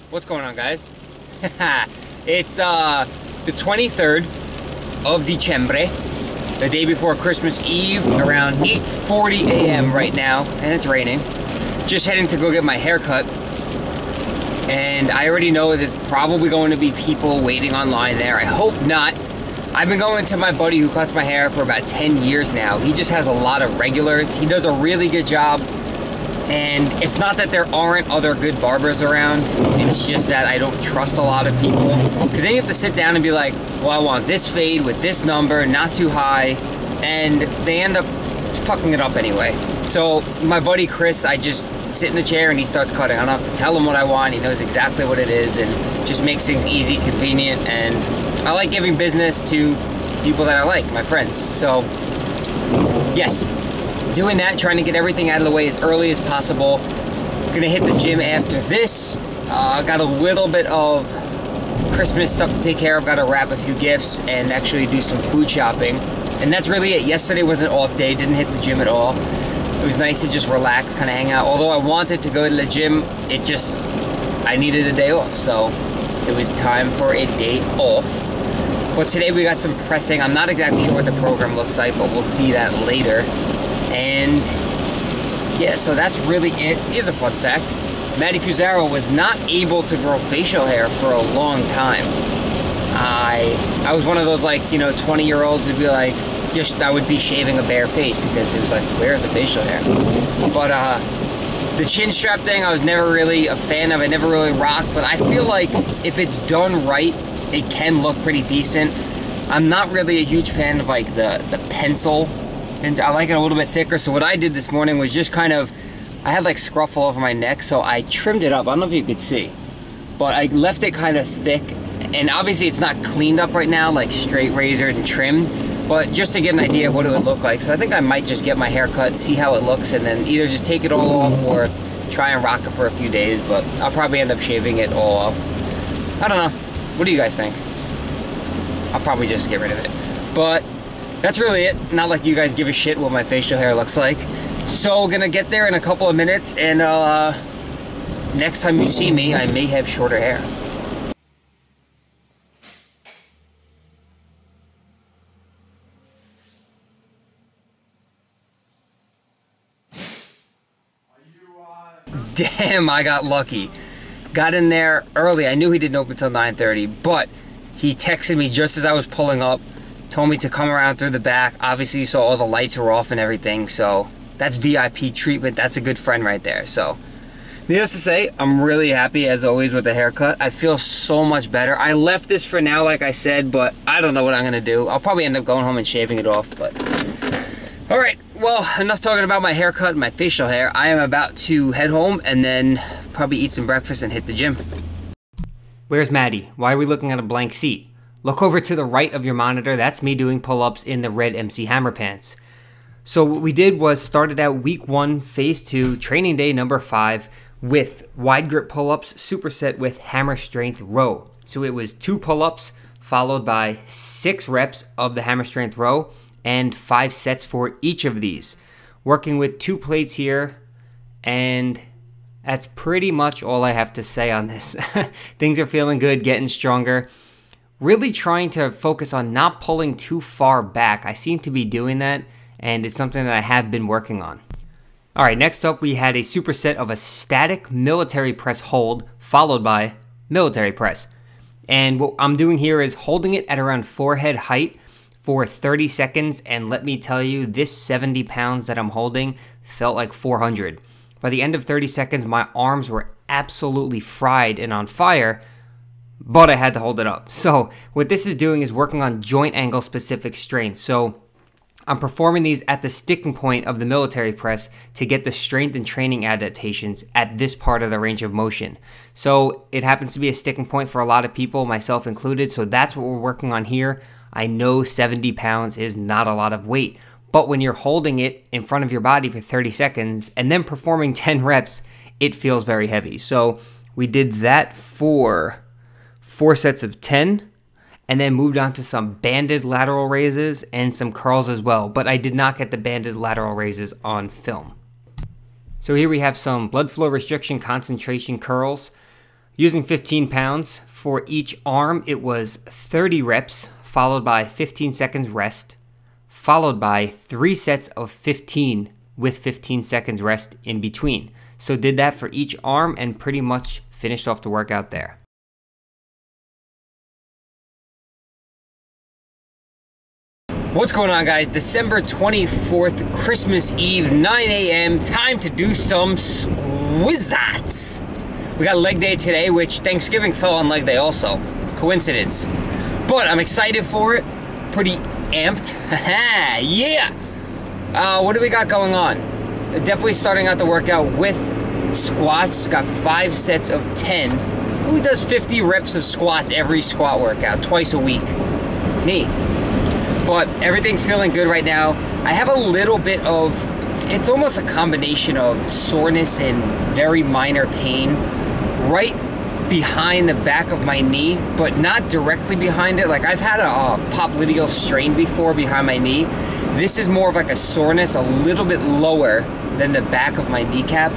What's going on, guys? It's the 23rd of Diciembre, the day before Christmas Eve, around 8:40 a.m. right now, and it's raining. Just heading to go get my hair cut, and I already know there's probably going to be people waiting online there. I hope not. I've been going to my buddy who cuts my hair for about 10 years now. He just has a lot of regulars. He does a really good job. And it's not that there aren't other good barbers around. It's just that I don't trust a lot of people. Because then you have to sit down and be like, well, I want this fade with this number, not too high. And they end up fucking it up anyway. So my buddy Chris, I just sit in the chair and he starts cutting. I don't have to tell him what I want. He knows exactly what it is and just makes things easy, convenient. And I like giving business to people that I like, my friends. So, yes. Doing that, trying to get everything out of the way as early as possible. Gonna hit the gym after this. Got a little bit of Christmas stuff to take care of. Gotta wrap a few gifts and actually do some food shopping. And that's really it. Yesterday was an off day, didn't hit the gym at all. It was nice to just relax, kind of hang out. Although I wanted to go to the gym, I needed a day off. So it was time for a day off. But today we got some pressing. I'm not exactly sure what the program looks like, but we'll see that later. And yeah, so that's really it. Here's a fun fact. Matty Fusaro was not able to grow facial hair for a long time. I was one of those, like, 20-year-olds who'd be like, I would be shaving a bare face because it was like, where's the facial hair? But the chin strap thing, I was never really a fan of. I never really rocked, but I feel like if it's done right, it can look pretty decent. I'm not really a huge fan of like the pencil. And I like it a little bit thicker, so what I did this morning was just I had like scruff all over my neck, so I trimmed it up. I don't know if you could see, but I left it kind of thick, and obviously it's not cleaned up right now, like straight razored and trimmed, but just to get an idea of what it would look like. So I think I might just get my hair cut, see how it looks, and then either just take it all off or try and rock it for a few days, but I'll probably end up shaving it all off. I don't know. What do you guys think? I'll probably just get rid of it. But that's really it. Not like you guys give a shit what my facial hair looks like. So gonna get there in a couple of minutes, and next time you see me, I may have shorter hair. Damn, I got lucky. Got in there early. I knew he didn't open until 9:30, but he texted me just as I was pulling up. Told me to come around through the back. Obviously, you saw all the lights were off and everything, so that's VIP treatment. That's a good friend right there. So, needless to say, I'm really happy, as always, with the haircut. I feel so much better. I left this for now, like I said, but I don't know what I'm going to do. I'll probably end up going home and shaving it off, but... Alright, well, enough talking about my haircut and my facial hair. I am about to head home and then probably eat some breakfast and hit the gym. Where's Maddie? Why are we looking at a blank seat? Look over to the right of your monitor. That's me doing pull-ups in the red MC Hammer pants. So what we did was started out week 1, phase 2, training day number 5 with wide grip pull-ups, superset with hammer strength row. So it was 2 pull-ups followed by 6 reps of the hammer strength row and 5 sets for each of these. Working with 2 plates here, and that's pretty much all I have to say on this. Things are feeling good, getting stronger. Really trying to focus on not pulling too far back. I seem to be doing that, and it's something that I have been working on. All right, next up we had a superset of a static military press hold followed by military press. And what I'm doing here is holding it at around forehead height for 30 seconds, and let me tell you, this 70 pounds that I'm holding felt like 400. By the end of 30 seconds, my arms were absolutely fried and on fire, but I had to hold it up. So what this is doing is working on joint angle specific strength. So I'm performing these at the sticking point of the military press to get the strength and training adaptations at this part of the range of motion. So it happens to be a sticking point for a lot of people, myself included. So that's what we're working on here. I know 70 pounds is not a lot of weight, but when you're holding it in front of your body for 30 seconds and then performing 10 reps, it feels very heavy. So we did that for 4 sets of 10, and then moved on to some banded lateral raises and some curls as well, but I did not get the banded lateral raises on film. So here we have some blood flow restriction concentration curls. Using 15 pounds for each arm, it was 30 reps, followed by 15 seconds rest, followed by 3 sets of 15 with 15 seconds rest in between. So did that for each arm and pretty much finished off the workout there. What's going on, guys? December 24th, Christmas Eve, 9 a.m. Time to do some squats. We got leg day today, which Thanksgiving fell on leg day also. Coincidence. But I'm excited for it. Pretty amped. Yeah! What do we got going on? Definitely starting out the workout with squats. Got 5 sets of 10. Who does 50 reps of squats every squat workout? Twice a week? Me. But everything's feeling good right now. I have a little bit of, it's almost a combination of soreness and very minor pain right behind the back of my knee, but not directly behind it. Like, I've had a popliteal strain before behind my knee. This is more of like a soreness a little bit lower than the back of my kneecap.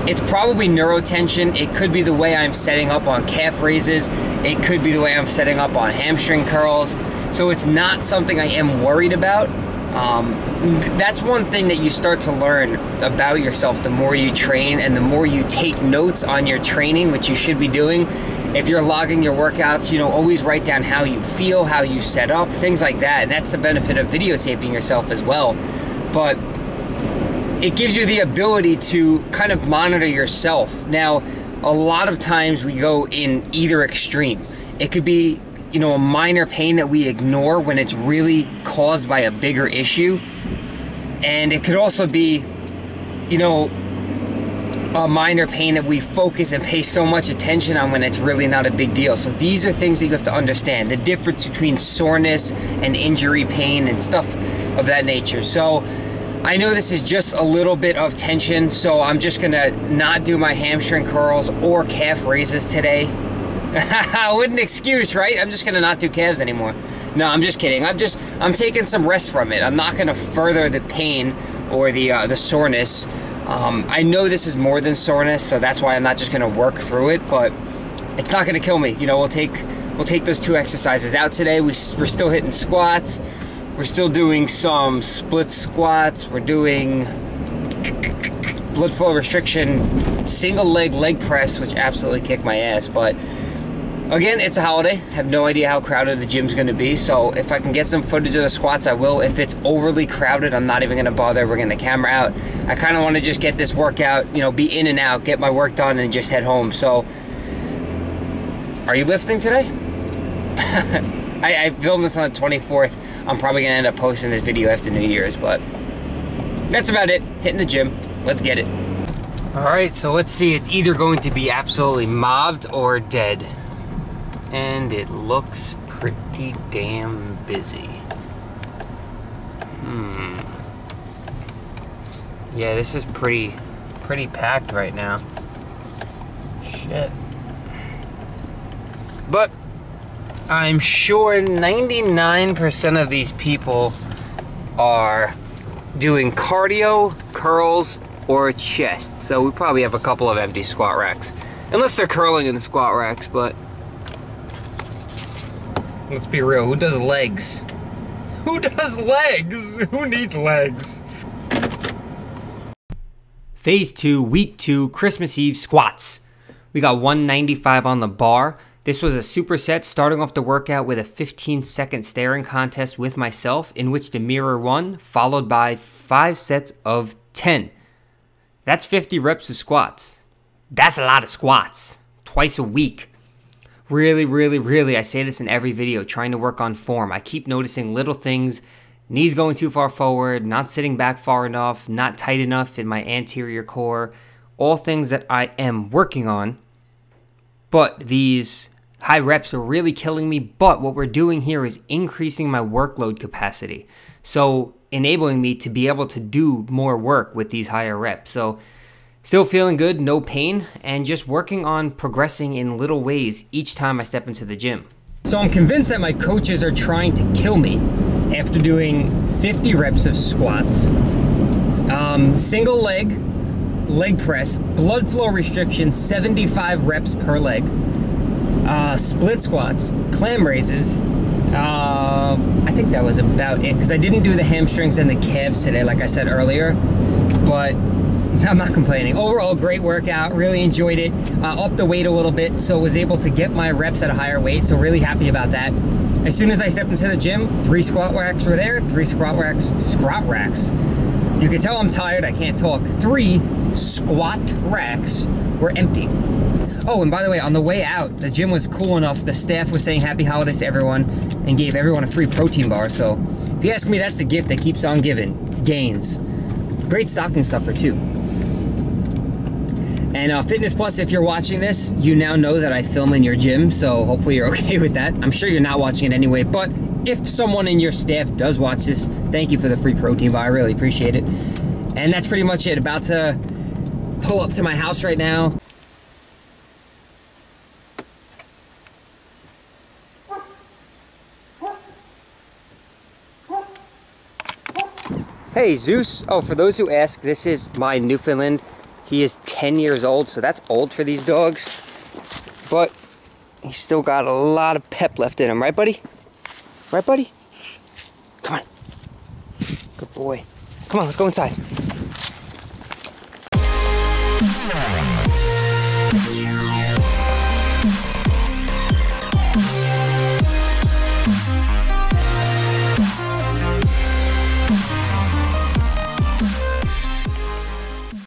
It's probably neurotension. It could be the way I'm setting up on calf raises. It could be the way I'm setting up on hamstring curls. So it's not something I am worried about. That's one thing that you start to learn about yourself the more you train and the more you take notes on your training, which you should be doing. If you're logging your workouts, you know, always write down how you feel, how you set up, things like that. And that's the benefit of videotaping yourself as well. But it gives you the ability to kind of monitor yourself. Now, a lot of times we go in either extreme. It could be, you know, a minor pain that we ignore when it's really caused by a bigger issue. And it could also be, you know, a minor pain that we focus and pay so much attention on when it's really not a big deal. So these are things that you have to understand. The difference between soreness and injury pain and stuff of that nature. So I know this is just a little bit of tension, so I'm just gonna not do my hamstring curls or calf raises today. What an excuse, right? I'm just gonna not do calves anymore. No, I'm just kidding. I'm taking some rest from it. I'm not gonna further the pain or the soreness. I know this is more than soreness, so that's why I'm not just gonna work through it, but it's not gonna kill me. You know, we'll take those 2 exercises out today. We're still hitting squats. We're still doing some split squats. We're doing blood flow restriction, single leg press, which absolutely kicked my ass. But again, it's a holiday. I have no idea how crowded the gym's gonna be. So if I can get some footage of the squats, I will. If it's overly crowded, I'm not even gonna bother bringing the camera out. I kind of want to just get this workout, you know, be in and out, get my work done, and just head home. So, are you lifting today? I filmed this on the 24th. I'm probably gonna end up posting this video after New Year's, but that's about it. Hitting the gym. Let's get it. All right, so let's see. It's either going to be absolutely mobbed or dead. And it looks pretty damn busy. Yeah, this is pretty packed right now. Shit. But I'm sure 99% of these people are doing cardio, curls, or chest. So we probably have a couple of empty squat racks. Unless they're curling in the squat racks, but let's be real, who does legs? Who does legs? Who needs legs? Phase 2, week 2, Christmas Eve squats. We got 195 on the bar. This was a superset, starting off the workout with a 15-second staring contest with myself, in which the mirror won, followed by 5 sets of 10. That's 50 reps of squats. That's a lot of squats, twice a week. Really, I say this in every video, trying to work on form. I keep noticing little things, knees going too far forward, not sitting back far enough, not tight enough in my anterior core, all things that I am working on. But these high reps are really killing me, but what we're doing here is increasing my workload capacity. So enabling me to be able to do more work with these higher reps. So still feeling good, no pain, and just working on progressing in little ways each time I step into the gym. So I'm convinced that my coaches are trying to kill me after doing 50 reps of squats, Single leg press, blood flow restriction, 75 reps per leg. Split squats, clam raises. I think that was about it, because I didn't do the hamstrings and the calves today, like I said earlier, but I'm not complaining. Overall, great workout, really enjoyed it. Upped the weight a little bit, so was able to get my reps at a higher weight, so really happy about that. As soon as I stepped into the gym, 3 squat racks were there, 3 squat racks. You can tell I'm tired, I can't talk. 3 squat racks were empty. Oh, and by the way, on the way out, the gym was cool enough. The staff was saying happy holidays to everyone and gave everyone a free protein bar. So if you ask me, that's the gift that keeps on giving. Gains. Great stocking stuffer too. And Fitness Plus, if you're watching this, you now know that I film in your gym, so hopefully you're okay with that. I'm sure you're not watching it anyway, but if someone in your staff does watch this, thank you for the free protein bar. I really appreciate it. And that's pretty much it. About to pull up to my house right now. Hey, Zeus. Oh, for those who ask, this is my Newfoundland. He is 10 years old, so that's old for these dogs. But he's still got a lot of pep left in him. Right, buddy? Right, buddy? Come on. Good boy. Come on, let's go inside.